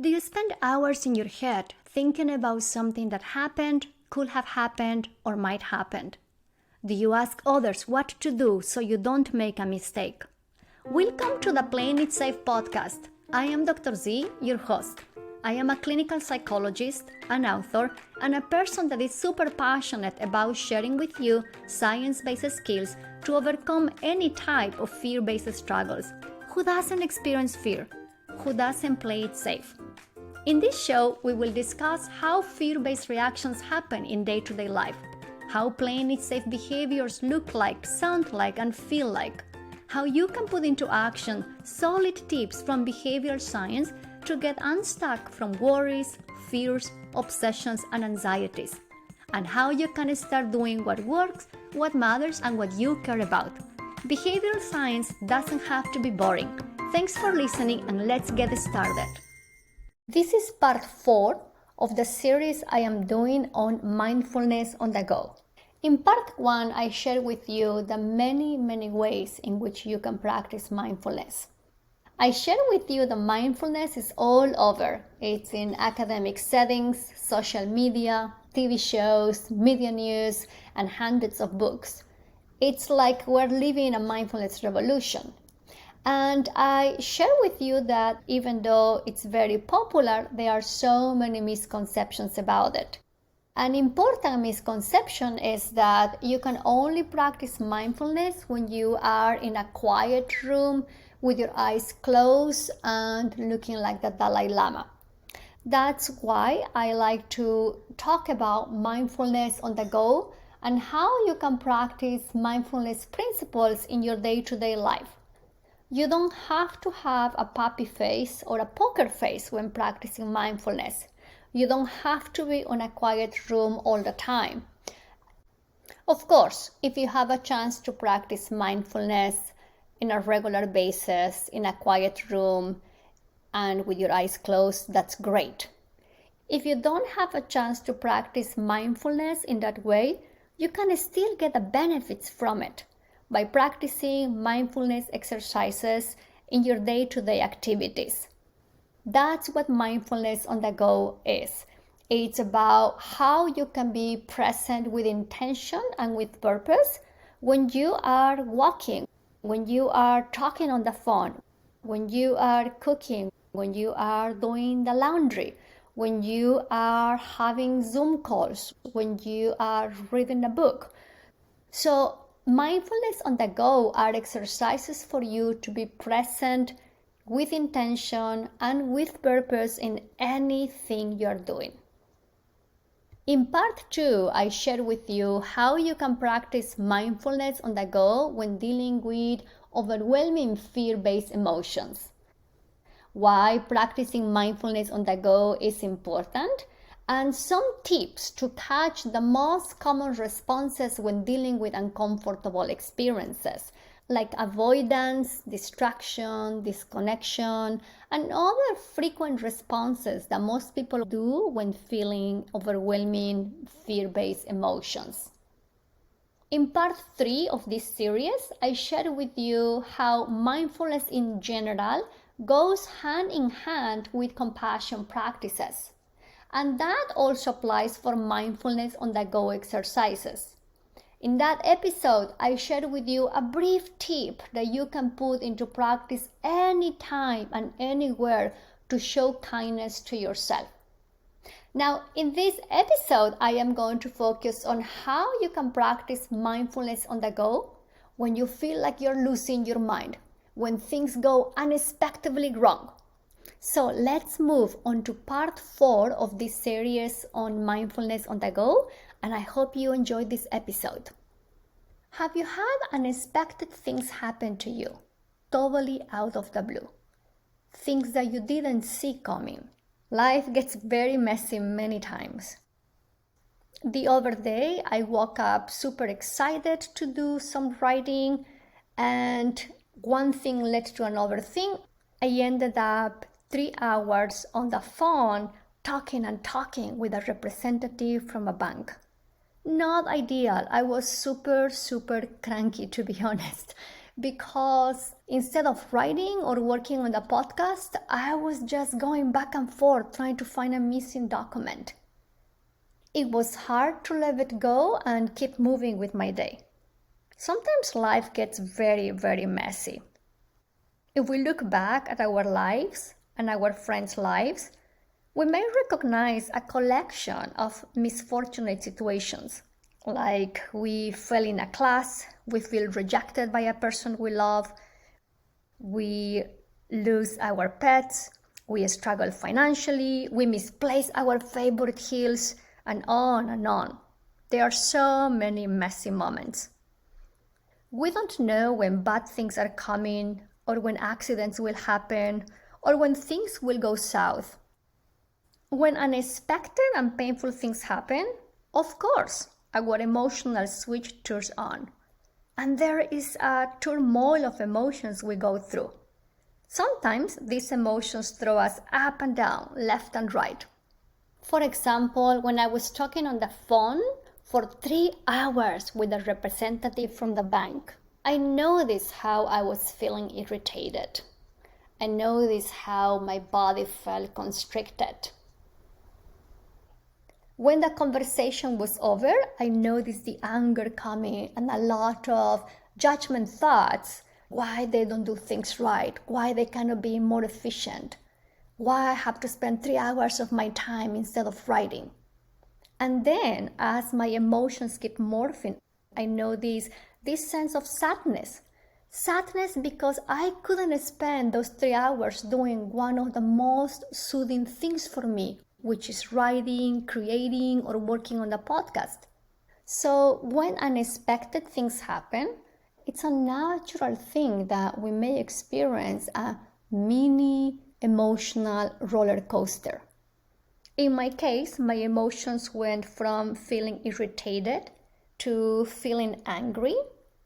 Do you spend hours in your head thinking about something that happened, could have happened, or might happen? Do you ask others what to do so you don't make a mistake? Welcome to the Playing It Safe podcast. I am Dr. Z, your host. I am a clinical psychologist, an author, and a person that is super passionate about sharing with you science-based skills to overcome any type of fear-based struggles. Who doesn't experience fear? Who doesn't play it safe? In this show, we will discuss how fear-based reactions happen in day-to-day life, how playing it safe behaviors look like, sound like, and feel like, how you can put into action solid tips from behavioral science to get unstuck from worries, fears, obsessions, and anxieties, and how you can start doing what works, what matters, and what you care about. Behavioral science doesn't have to be boring. Thanks for listening, and let's get started. This is part 4 of the series I am doing on mindfulness on the go. In part 1, I shared with you the many ways in which you can practice mindfulness. I shared with you that mindfulness is all over. It's in academic settings, social media, TV shows, media news, and hundreds of books. It's like we're living a mindfulness revolution. And I share with you that even though it's very popular, there are so many misconceptions about it. An important misconception is that you can only practice mindfulness when you are in a quiet room with your eyes closed and looking like the Dalai Lama. That's why I like to talk about mindfulness on the go and how you can practice mindfulness principles in your day-to-day life. You don't have to have a puppy face or a poker face when practicing mindfulness. You don't have to be in a quiet room all the time. Of course, if you have a chance to practice mindfulness in a regular basis, in a quiet room, and with your eyes closed, that's great. If you don't have a chance to practice mindfulness in that way, you can still get the benefits from it by practicing mindfulness exercises in your day-to-day activities. That's what mindfulness on the go is. It's about how you can be present with intention and with purpose when you are walking, when you are talking on the phone, when you are cooking, when you are doing the laundry, when you are having Zoom calls, when you are reading a book. So mindfulness on the go are exercises for you to be present with intention and with purpose in anything you're doing. In part 2, I shared with you how you can practice mindfulness on the go when dealing with overwhelming fear-based emotions. Why practicing mindfulness on the go is important, and some tips to catch the most common responses when dealing with uncomfortable experiences, like avoidance, distraction, disconnection, and other frequent responses that most people do when feeling overwhelming fear-based emotions. In part 3 of this series, I shared with you how mindfulness in general goes hand in hand with compassion practices. And that also applies for mindfulness on the go exercises. In that episode, I shared with you a brief tip that you can put into practice anytime and anywhere to show kindness to yourself. Now, in this episode, I am going to focus on how you can practice mindfulness on the go when you feel like you're losing your mind, when things go unexpectedly wrong. So let's move on to part 4 of this series on mindfulness on the go, and I hope you enjoyed this episode. Have you had unexpected things happen to you, totally out of the blue? Things that you didn't see coming. Life gets very messy many times. The other day, I woke up super excited to do some writing, and one thing led to another thing. I ended up 3 hours on the phone talking with a representative from a bank. Not ideal. I was super cranky, to be honest, because instead of writing or working on the podcast, I was just going back and forth trying to find a missing document. It was hard to let it go and keep moving with my day. Sometimes life gets very, very messy. If we look back at our lives and our friends' lives, we may recognize a collection of misfortunate situations. Like we fail in a class, we feel rejected by a person we love, we lose our pets, we struggle financially, we misplace our favorite heels, and on and on. There are so many messy moments. We don't know when bad things are coming, or when accidents will happen, or when things will go south. When unexpected and painful things happen, of course, our emotional switch turns on. And there is a turmoil of emotions we go through. Sometimes these emotions throw us up and down, left and right. For example, when I was talking on the phone for 3 hours with a representative from the bank, I noticed how I was feeling irritated. I noticed how my body felt constricted. When the conversation was over, I noticed the anger coming and a lot of judgment thoughts. Why they don't do things right, why they cannot be more efficient, why I have to spend 3 hours of my time instead of writing. And then as my emotions keep morphing, I notice this sense of sadness. Sadness because I couldn't spend those 3 hours doing one of the most soothing things for me, which is writing, creating, or working on the podcast. So when unexpected things happen, it's a natural thing that we may experience a mini emotional roller coaster. In my case, my emotions went from feeling irritated to feeling angry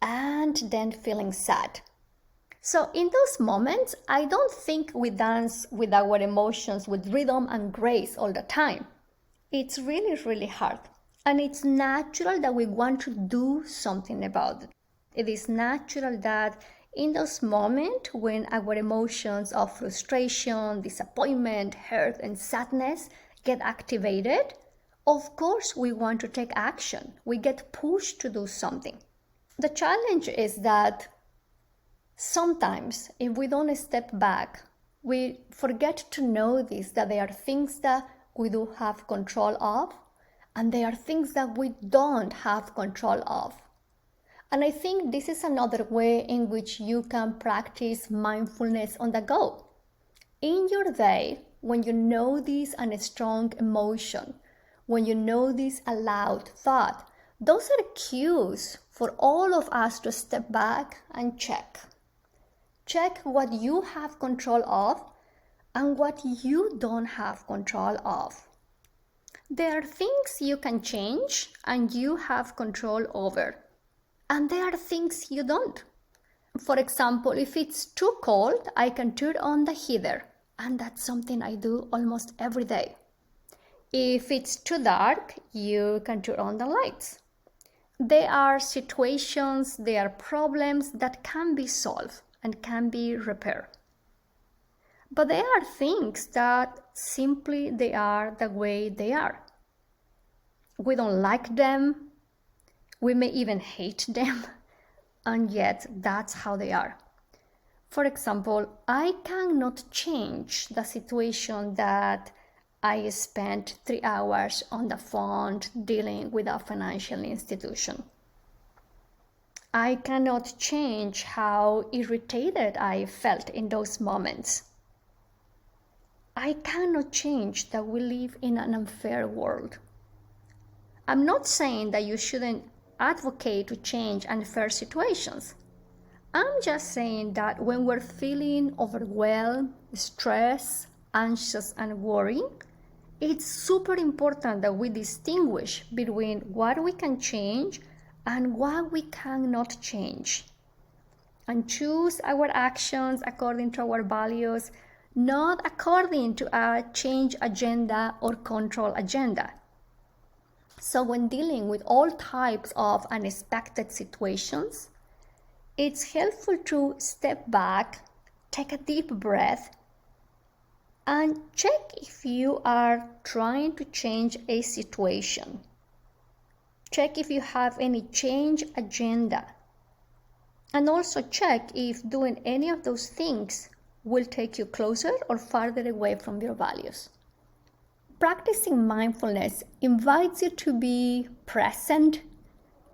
and then feeling sad. So in those moments, I don't think we dance with our emotions with rhythm and grace all the time. It's really, really hard. And it's natural that we want to do something about it. It is natural that in those moments when our emotions of frustration, disappointment, hurt, and sadness get activated, of course we want to take action. We get pushed to do something. The challenge is that sometimes if we don't step back, we forget to notice that there are things that we do have control of, and there are things that we don't have control of. And I think this is another way in which you can practice mindfulness on the go. In your day, when you notice a strong emotion, when you notice a loud thought, those are cues for all of us to step back and check. Check what you have control of and what you don't have control of. There are things you can change and you have control over. And there are things you don't. For example, if it's too cold, I can turn on the heater. And that's something I do almost every day. If it's too dark, you can turn on the lights. There are situations, there are problems that can be solved and can be repaired. But there are things that simply they are the way they are. We don't like them. We may even hate them, and yet that's how they are. For example, I cannot change the situation that I spent 3 hours on the phone dealing with a financial institution. I cannot change how irritated I felt in those moments. I cannot change that we live in an unfair world. I'm not saying that you shouldn't advocate to change unfair situations. I'm just saying that when we're feeling overwhelmed, stressed, anxious, and worried, it's super important that we distinguish between what we can change and what we cannot change, and choose our actions according to our values, not according to a change agenda or control agenda. So when dealing with all types of unexpected situations, it's helpful to step back, take a deep breath, and check if you are trying to change a situation. Check if you have any change agenda. And also check if doing any of those things will take you closer or farther away from your values. Practicing mindfulness invites you to be present,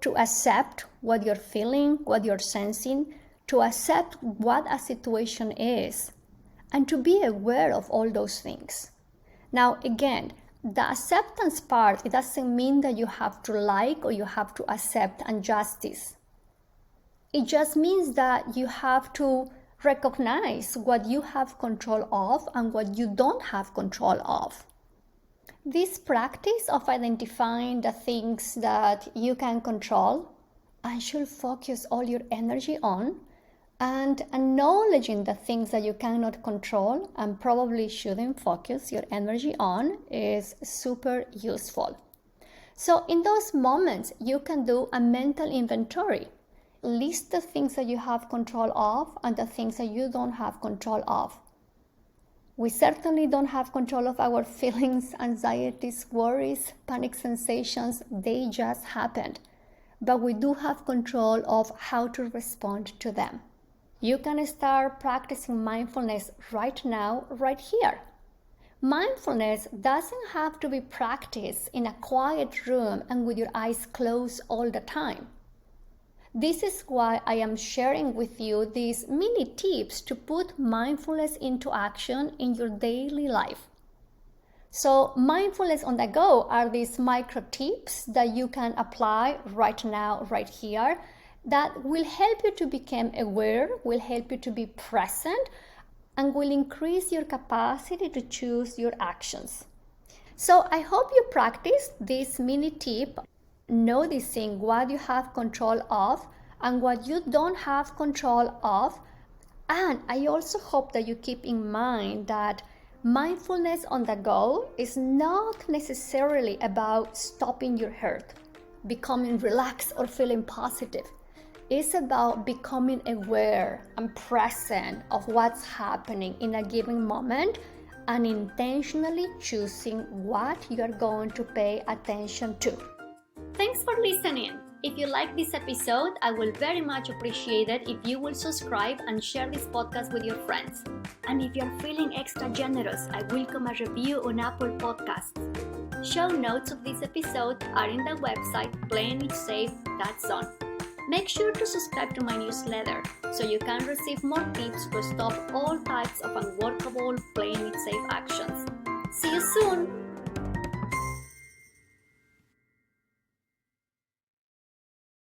to accept what you're feeling, what you're sensing, to accept what a situation is, and to be aware of all those things. Now, again, the acceptance part, it doesn't mean that you have to like or you have to accept injustice. It just means that you have to recognize what you have control of and what you don't have control of. This practice of identifying the things that you can control and should focus all your energy on, and acknowledging the things that you cannot control and probably shouldn't focus your energy on is super useful. So in those moments, you can do a mental inventory. List the things that you have control of and the things that you don't have control of. We certainly don't have control of our feelings, anxieties, worries, panic sensations. They just happened. But we do have control of how to respond to them. You can start practicing mindfulness right now, right here. Mindfulness doesn't have to be practiced in a quiet room and with your eyes closed all the time. This is why I am sharing with you these mini tips to put mindfulness into action in your daily life. So mindfulness on the go are these micro tips that you can apply right now, right here, that will help you to become aware, will help you to be present, and will increase your capacity to choose your actions. So I hope you practice this mini tip, noticing what you have control of and what you don't have control of. And I also hope that you keep in mind that mindfulness on the go is not necessarily about stopping your hurt, becoming relaxed or feeling positive. It's about becoming aware and present of what's happening in a given moment and intentionally choosing what you're going to pay attention to. Thanks for listening. If you like this episode, I will very much appreciate it if you will subscribe and share this podcast with your friends. And if you're feeling extra generous, I welcome a review on Apple Podcasts. Show notes of this episode are in the website playingitsafe.zone. Make sure to subscribe to my newsletter so you can receive more tips to stop all types of unworkable playing it safe actions. See you soon!